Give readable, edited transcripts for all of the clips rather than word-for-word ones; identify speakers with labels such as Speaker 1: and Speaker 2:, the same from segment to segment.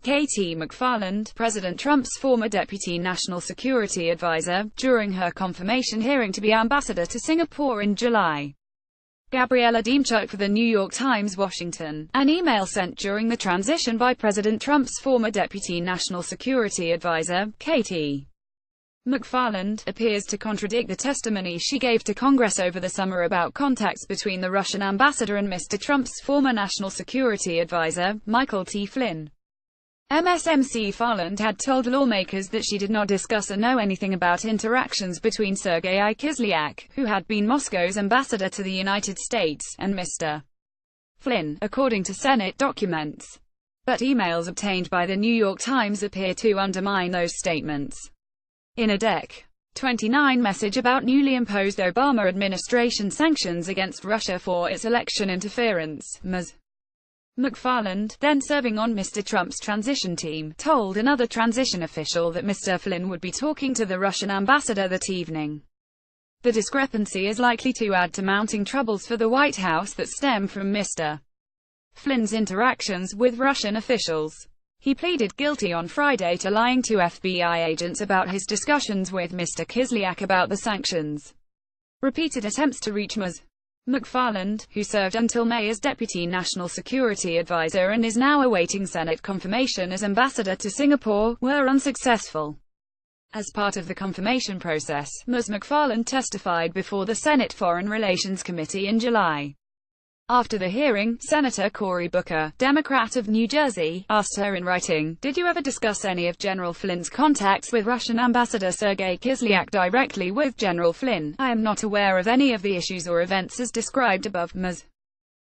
Speaker 1: Katie McFarland, President Trump's former deputy national security advisor, during her confirmation hearing to be ambassador to Singapore in July. Gabriella Demchuk for The New York Times, Washington. An email sent during the transition by President Trump's former deputy national security advisor, Katie McFarland, appears to contradict the testimony she gave to Congress over the summer about contacts between the Russian ambassador and Mr. Trump's former national security advisor, Michael T. Flynn. MSMC Farland had told lawmakers that she did not discuss or know anything about interactions between Sergei Kislyak, who had been Moscow's ambassador to the United States, and Mr. Flynn, according to Senate documents. But emails obtained by The New York Times appear to undermine those statements. In a Dec. 29 message about newly imposed Obama administration sanctions against Russia for its election interference, Ms. McFarland, then serving on Mr. Trump's transition team, told another transition official that Mr. Flynn would be talking to the Russian ambassador that evening. The discrepancy is likely to add to mounting troubles for the White House that stem from Mr. Flynn's interactions with Russian officials. He pleaded guilty on Friday to lying to FBI agents about his discussions with Mr. Kislyak about the sanctions. Repeated attempts to reach Ms. McFarland, who served until May as Deputy National Security Advisor and is now awaiting Senate confirmation as ambassador to Singapore, were unsuccessful. As part of the confirmation process, Ms. McFarland testified before the Senate Foreign Relations Committee in July. After the hearing, Senator Cory Booker, Democrat of New Jersey, asked her in writing, "Did you ever discuss any of General Flynn's contacts with Russian Ambassador Sergei Kislyak directly with General Flynn? I am not aware of any of the issues or events as described above," Ms.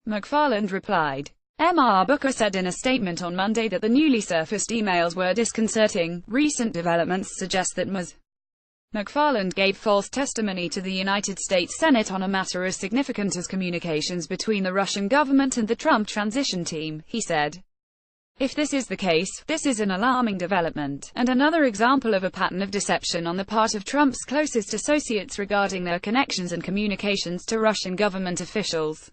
Speaker 1: McFarland replied. Mr. Booker said in a statement on Monday that the newly surfaced emails were disconcerting. Recent developments suggest that Ms. McFarland gave false testimony to the United States Senate on a matter as significant as communications between the Russian government and the Trump transition team, he said. If this is the case, this is an alarming development, and another example of a pattern of deception on the part of Trump's closest associates regarding their connections and communications to Russian government officials.